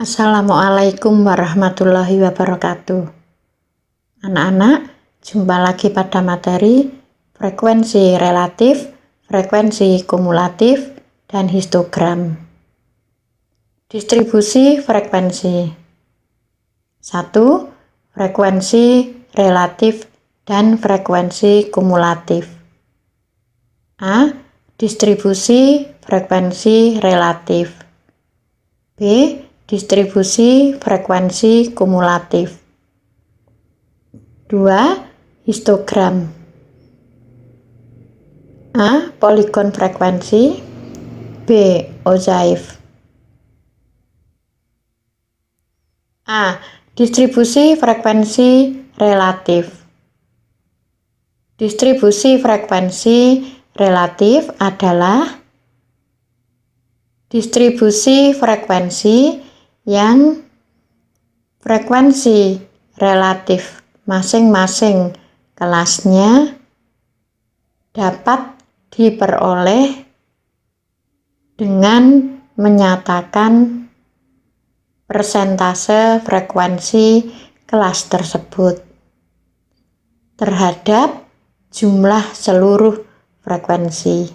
Assalamualaikum warahmatullahi wabarakatuh. Anak-anak, jumpa lagi pada materi frekuensi relatif, frekuensi kumulatif, dan histogram. Distribusi frekuensi. 1. Frekuensi relatif dan frekuensi kumulatif. A. Distribusi frekuensi relatif. B. Distribusi frekuensi kumulatif. 2. Histogram. A. Poligon frekuensi. B. Ozaif. A. Distribusi frekuensi relatif. Distribusi frekuensi relatif adalah distribusi frekuensi yang frekuensi relatif masing-masing kelasnya dapat diperoleh dengan menyatakan persentase frekuensi kelas tersebut terhadap jumlah seluruh frekuensi.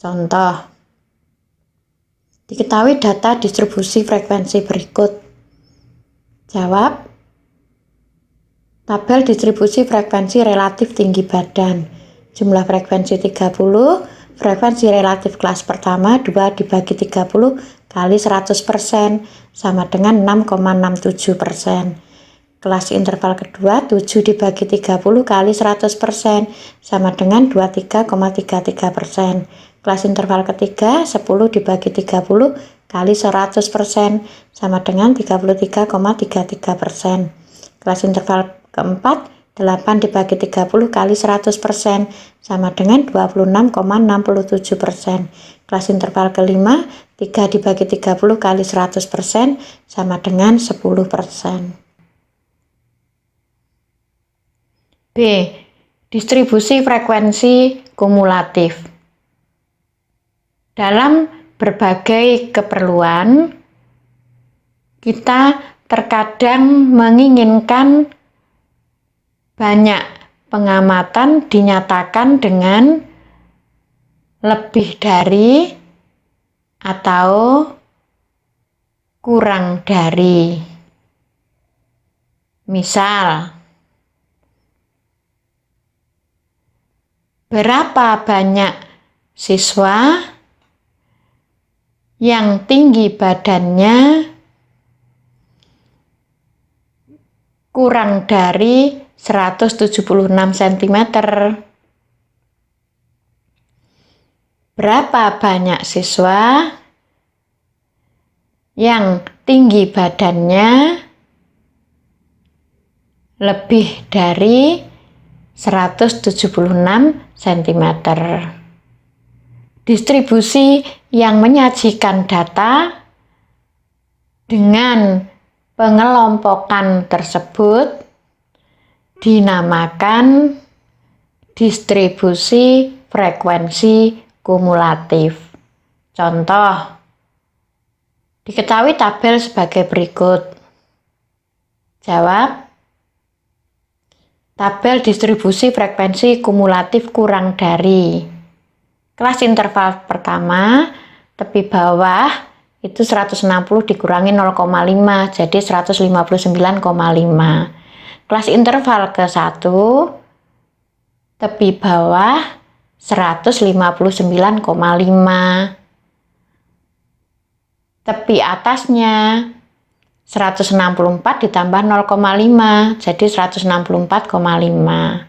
Contoh, diketahui data distribusi frekuensi berikut. Jawab. Tabel distribusi frekuensi relatif tinggi badan. Jumlah frekuensi 30, frekuensi relatif kelas pertama 2 dibagi 30 kali 100% sama dengan 6,67%. Kelas interval kedua 7 dibagi 30 kali 100% sama dengan 23,33%. Kelas interval ketiga 10 dibagi 30 kali 100% sama dengan 33,33%. Kelas interval keempat 8 dibagi 30 kali 100% sama dengan 26,67%. Kelas interval kelima 3 dibagi 30 kali 100% sama dengan 10%. B. Distribusi frekuensi kumulatif. Dalam berbagai keperluan, kita terkadang menginginkan banyak pengamatan dinyatakan dengan lebih dari atau kurang dari. Misal, berapa banyak siswa yang tinggi badannya kurang dari 176 cm? Berapa banyak siswa yang tinggi badannya lebih dari 176 cm? Distribusi yang menyajikan data dengan pengelompokan tersebut dinamakan distribusi frekuensi kumulatif. Contoh, diketahui tabel sebagai berikut. Jawab. Tabel distribusi frekuensi kumulatif kurang dari. Kelas interval pertama, tepi bawah itu 160 dikurangi 0,5, jadi 159,5. Kelas interval ke-1, tepi bawah 159,5. Tepi atasnya 164 ditambah 0,5, jadi 164,5.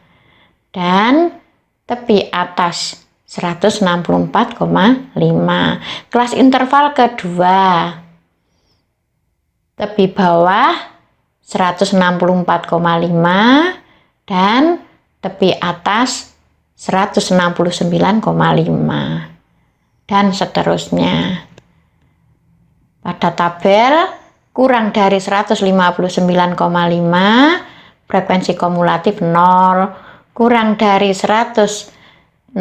Dan tepi atas 164,5. Kelas interval kedua, tepi bawah 164,5 dan tepi atas 169,5 dan seterusnya. Pada tabel kurang dari 159,5 frekuensi kumulatif 0, kurang dari 164,5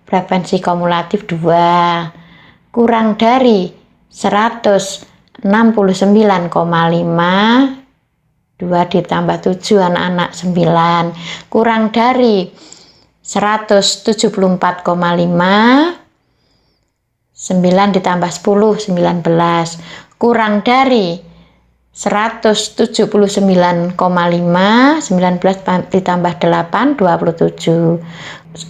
frekuensi kumulatif 2, kurang dari 169,5, 2 ditambah 7 anak-anak 9, kurang dari 174,5, 9 ditambah 10, 19, kurang dari 179,5, 19 ditambah 8, 27,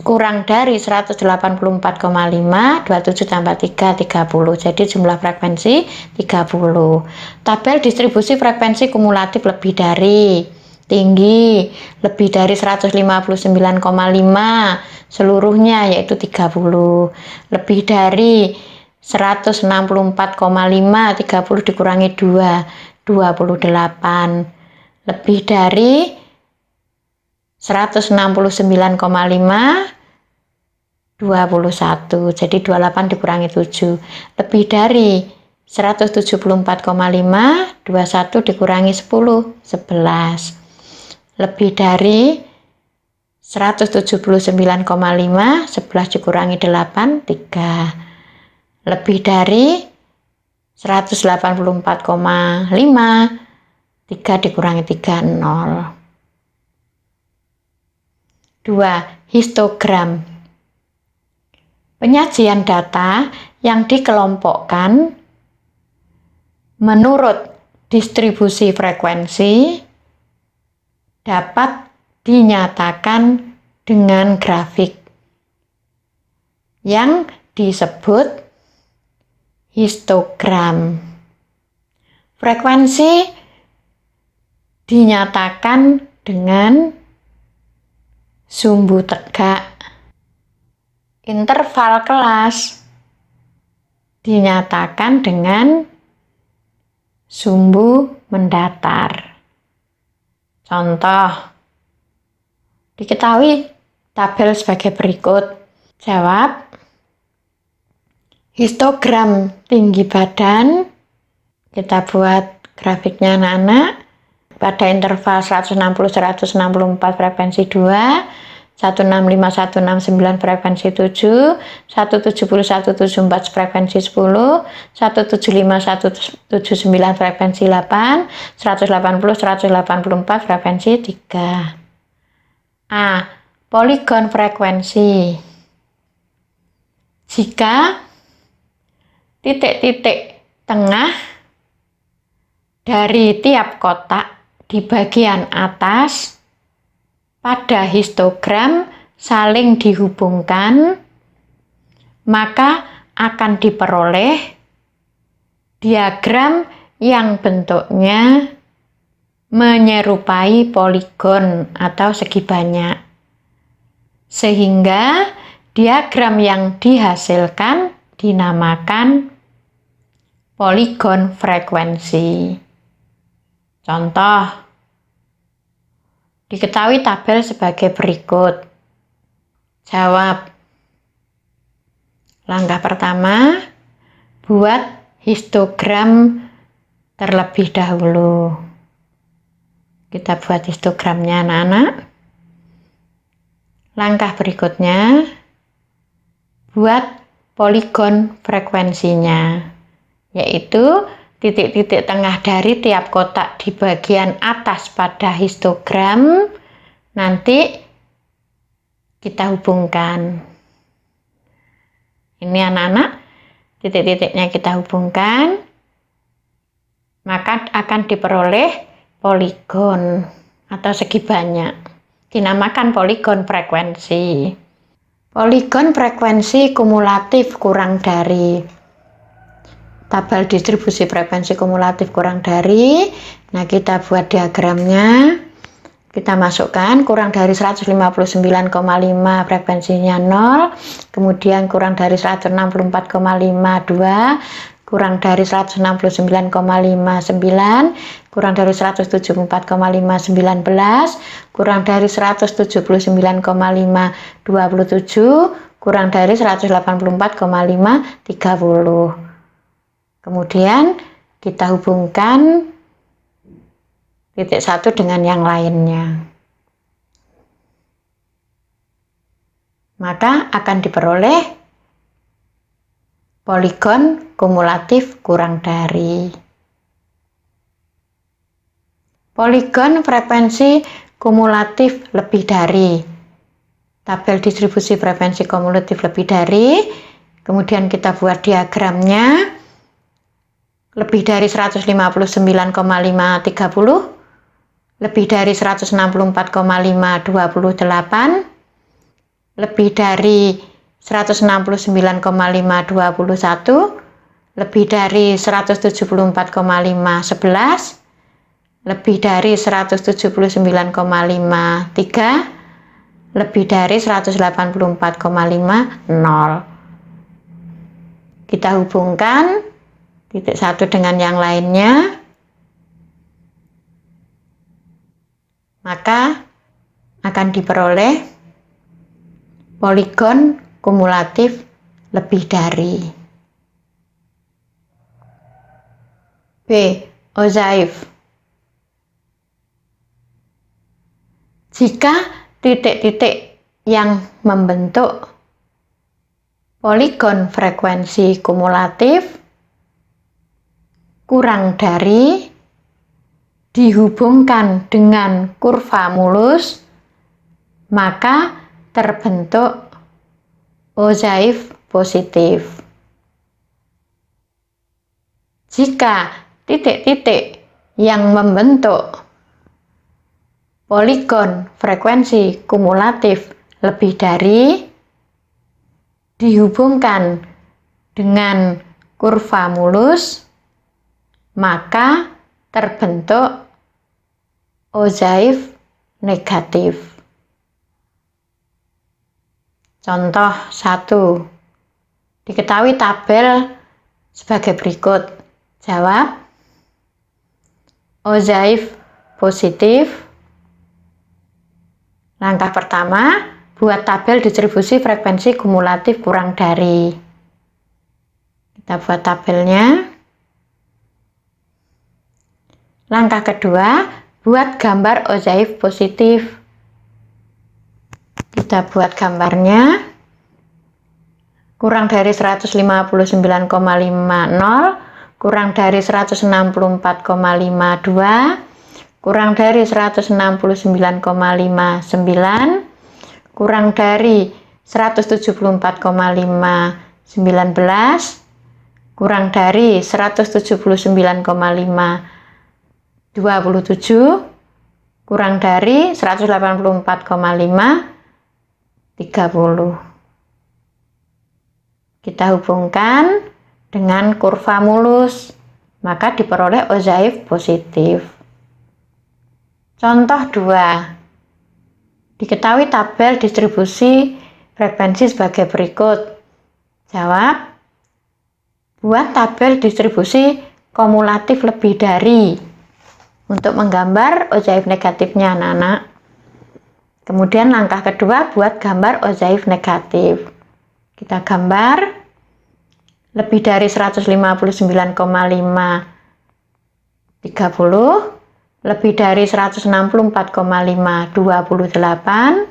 kurang dari 184,5, 27 tambah 3, 30. Jadi jumlah frekuensi 30. Tabel distribusi frekuensi kumulatif lebih dari, tinggi, lebih dari 159,5 seluruhnya yaitu 30. Lebih dari 164,5, 30 dikurangi 2, 28. Lebih dari 169,5, 21. Jadi 28 dikurangi 7. Lebih dari 174,5, 21 dikurangi 10, 11. Lebih dari 179,5, 11 dikurangi 8, 3. Lebih dari 184,5, 3 dikurangi 3, 0. 2. Histogram. Penyajian data yang dikelompokkan menurut distribusi frekuensi dapat dinyatakan dengan grafik yang disebut histogram. Frekuensi dinyatakan dengan sumbu tegak. Interval kelas dinyatakan dengan sumbu mendatar. Contoh, diketahui tabel sebagai berikut. Jawab. Histogram tinggi badan, kita buat grafiknya anak-anak. Pada interval 160-164 frekuensi 2, 165-169 frekuensi 7, 170-174 frekuensi 10, 175-179 frekuensi 8, 180-184 frekuensi 3. A. Poligon frekuensi. Jika titik-titik tengah dari tiap kotak di bagian atas pada histogram saling dihubungkan, maka akan diperoleh diagram yang bentuknya menyerupai poligon atau segi banyak. Sehingga diagram yang dihasilkan dinamakan poligon frekuensi. Contoh, diketahui tabel sebagai berikut. Jawab. Langkah pertama, buat histogram terlebih dahulu. Kita buat histogramnya anak-anak. Langkah berikutnya, buat poligon frekuensinya, yaitu titik-titik tengah dari tiap kotak di bagian atas pada histogram nanti kita hubungkan. Ini anak-anak, titik-titiknya kita hubungkan, maka akan diperoleh poligon atau segi banyak. Dinamakan poligon frekuensi. Poligon frekuensi kumulatif kurang dari. Tabel distribusi frekuensi kumulatif kurang dari. Nah, kita buat diagramnya. Kita masukkan kurang dari 159,5 frekuensinya 0. Kemudian kurang dari 164,52, kurang dari 169,59, kurang dari 174,519, kurang dari 179,527, kurang dari 184,530. Kemudian kita hubungkan titik satu dengan yang lainnya. Maka akan diperoleh Poligon kumulatif kurang dari. Poligon frekuensi kumulatif lebih dari. Tabel distribusi frekuensi kumulatif lebih dari. Kemudian kita buat diagramnya. Lebih dari 159,530. Lebih dari 164,528. Lebih dari 169,521, lebih dari 174,511, lebih dari 179,53, lebih dari 184,50. Kita hubungkan titik satu dengan yang lainnya, maka akan diperoleh poligon kumulatif lebih dari. B. Ozaif. Jika titik-titik yang membentuk poligon frekuensi kumulatif kurang dari dihubungkan dengan kurva mulus, maka terbentuk Ozaif positif. Jika titik-titik yang membentuk poligon frekuensi kumulatif lebih dari dihubungkan dengan kurva mulus, maka terbentuk Ozaif negatif. Contoh 1. Diketahui tabel sebagai berikut. Jawab. Ozaif positif. Langkah pertama, buat tabel distribusi frekuensi kumulatif kurang dari. Kita buat tabelnya. Langkah kedua, buat gambar Ozaif positif. Kita buat gambarnya. Kurang dari 159,50, kurang dari 164,52, kurang dari 169,59, kurang dari 174,519, kurang dari 179,527, kurang dari 184,530. Kita hubungkan dengan kurva mulus, maka diperoleh Ozaif positif. Contoh 2. Diketahui tabel distribusi frekuensi sebagai berikut. Jawab. Buat tabel distribusi kumulatif lebih dari untuk menggambar Ozaif negatifnya anak-anak. Kemudian langkah kedua, buat gambar Ozaif negatif. Kita gambar lebih dari 159,530, lebih dari 164,528,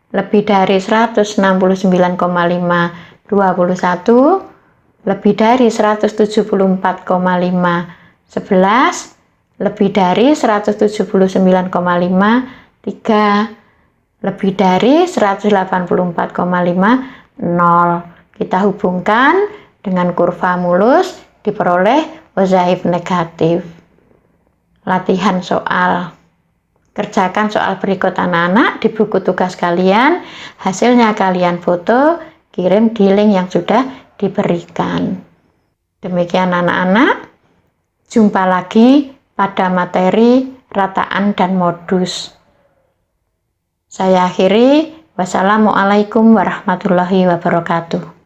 lebih dari 169,521, lebih dari 174,511, lebih dari 179,53, lebih dari 184,50. Kita hubungkan dengan kurva mulus, diperoleh Ozaif negatif. Latihan soal. Kerjakan soal berikut anak-anak di buku tugas kalian. Hasilnya kalian foto, kirim di link yang sudah diberikan. Demikian anak-anak. Jumpa lagi pada materi rataan dan modus. Saya akhiri. Wassalamualaikum warahmatullahi wabarakatuh.